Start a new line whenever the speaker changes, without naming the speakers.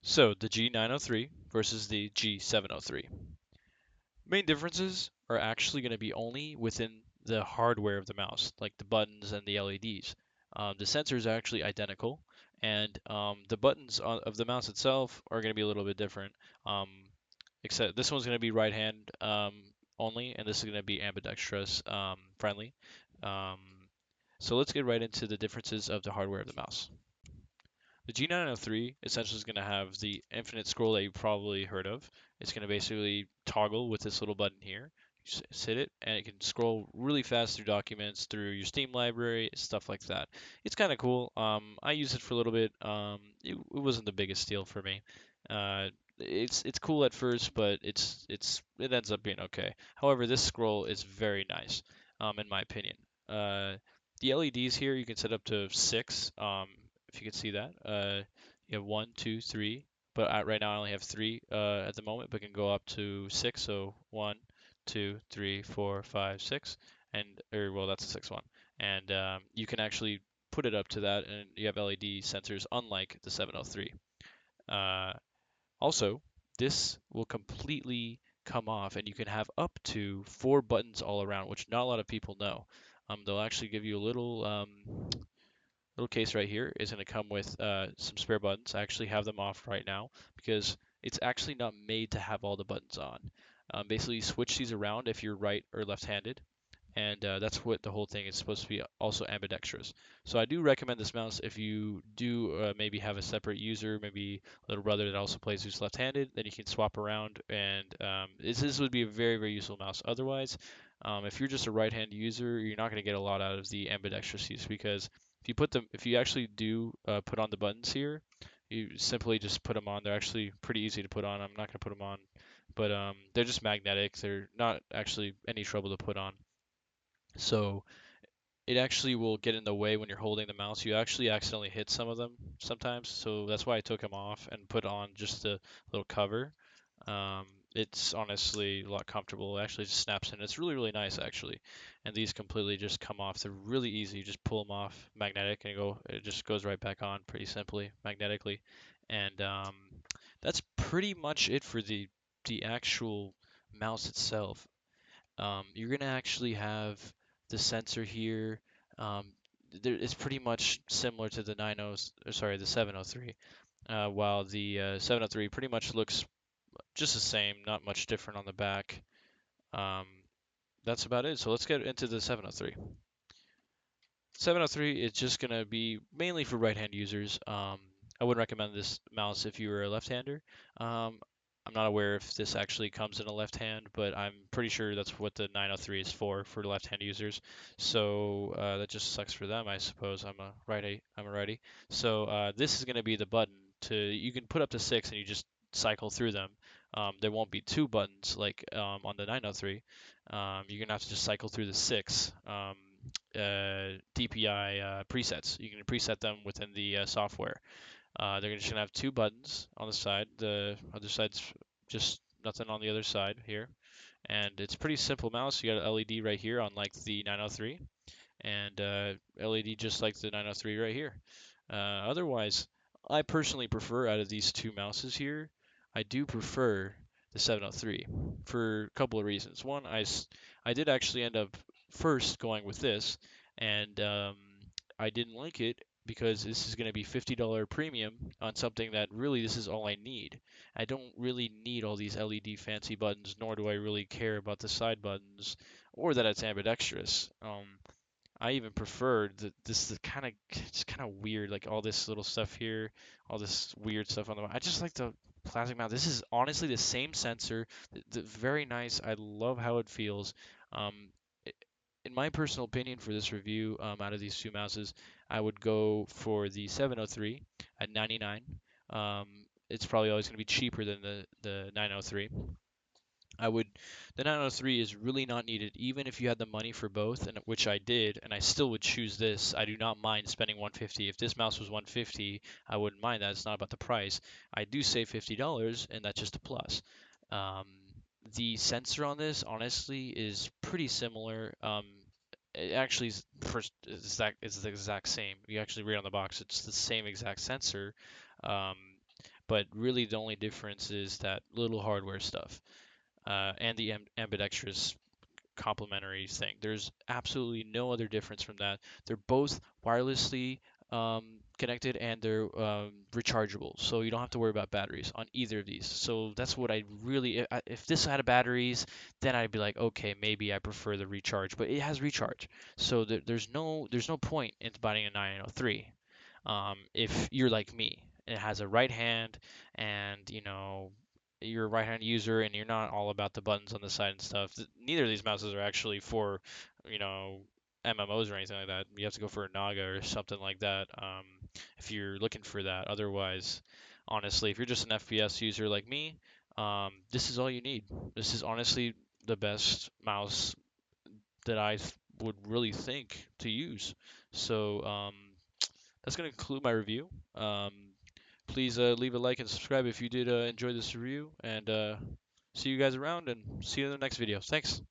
So the G903 versus the G703. Main differences are actually going to be only within the hardware of the mouse, like the buttons and the LEDs. The sensor is actually identical, and the buttons of the mouse itself are going to be a little bit different. Um, Except this one's going to be right hand only, and this is going to be ambidextrous friendly. Um, so let's get right into the differences of the hardware of the mouse. The G903 essentially is going to have the infinite scroll that you've probably heard of. It's going to basically toggle with this little button here. You just hit it, and it can scroll really fast through documents, through your Steam library, stuff like that. It's kind of cool. I used it for a little bit. It wasn't the biggest deal for me. It's cool at first, but it ends up being okay. However, this scroll is very nice, in my opinion. Uh, the LEDs here you can set up to 6. If you can see that. You have 1, 2, 3, but right now I only have 3 at the moment, but can go up to 6. So 1, 2, 3, 4, 5, 6, and or well, that's a 6th one. And you can actually put it up to that, and you have LED sensors, unlike the 703. Uh, Also, this will completely come off, and you can have up to 4 buttons all around, which not a lot of people know. They'll actually give you a little case right here is going to come with some spare buttons. I actually have them off right now because it's actually not made to have all the buttons on. Basically, you switch these around if you're right or left-handed, and that's what the whole thing is supposed to be, also ambidextrous. So I do recommend this mouse if you do maybe have a separate user, maybe a little brother that also plays who's left-handed, then you can swap around, and this would be a very, very useful mouse. Otherwise, if you're just a right-hand user, you're not going to get a lot out of the ambidextrous use because if you actually do put on the buttons here, you simply just put them on. They're actually pretty easy to put on. I'm not going to put them on, but they're just magnetic. They're not actually any trouble to put on. So it actually will get in the way when you're holding the mouse. You actually accidentally hit some of them sometimes. So that's why I took them off and put on just a little cover. Um, it's honestly a lot comfortable. It actually just snaps in. It's really, really nice actually. And these completely just come off. They're really easy. You just pull them off magnetic and it just goes right back on pretty simply magnetically. And that's pretty much it for the actual mouse itself. You're gonna actually have the sensor here. Um, it's pretty much similar to the the 703. While the 703 pretty much looks just the same, not much different on the back. Um, that's about it. So let's get into the 703. 703 is just gonna be mainly for right-hand users. I wouldn't recommend this mouse if you were a left-hander. Um, I'm not aware if this actually comes in a left hand, but I'm pretty sure that's what the 903 is for left-hand users. So that just sucks for them, I suppose. I'm a righty. I'm a righty. So this is going to be the button you can put up to 6 and you just cycle through them. There won't be 2 buttons like on the 903. You're gonna have to just cycle through the 6 DPI presets. You can preset them within the software. They're just gonna have 2 buttons on the side. The other side's just nothing on the other side here. And it's pretty simple mouse. You got an LED right here, unlike the 903, and LED just like the 903 right here. Otherwise, I personally prefer out of these 2 mouses here, I do prefer the 703 for a couple of reasons. One, I did actually end up first going with this, and I didn't like it because this is going to be $50 premium on something that really this is all I need. I don't really need all these LED fancy buttons, nor do I really care about the side buttons or that it's ambidextrous. I even prefer this is kind of it's kind of weird, like all this little stuff here, all this weird stuff on the. I just like the plastic mount. This is honestly the same sensor, very nice. I love how it feels. Um, i- in my personal opinion, for this review, out of these 2 mouses, I would go for the 703 at 99. It's probably always going to be cheaper than the 903. I would The 903 is really not needed, even if you had the money for both, and which I did, and I still would choose this. I do not mind spending 150. If this mouse was 150, I wouldn't mind that. It's not about the price. I do save $50, and that's just a plus. Um, the sensor on this, honestly, is pretty similar. It actually is the exact same. You actually read on the box, it's the same exact sensor. Um, but really the only difference is that little hardware stuff, and the ambidextrous complementary thing. There's absolutely no other difference from that. They're both wirelessly connected, and they're rechargeable, so you don't have to worry about batteries on either of these. So that's what I really, if this had batteries, then I'd be like, okay, maybe I prefer the recharge, but it has recharge, so there's no point in buying a 903 if you're like me. It has a right hand, and you're a right hand user and you're not all about the buttons on the side and stuff. Neither of these mouses are actually for, you know, MMOs or anything like that. You have to go for a Naga or something like that, if you're looking for that. Otherwise, honestly, if you're just an FPS user like me, this is all you need. This is honestly the best mouse that would really think to use. So that's going to conclude my review. Please leave a like and subscribe if you did enjoy this review, and see you guys around, and see you in the next video. Thanks.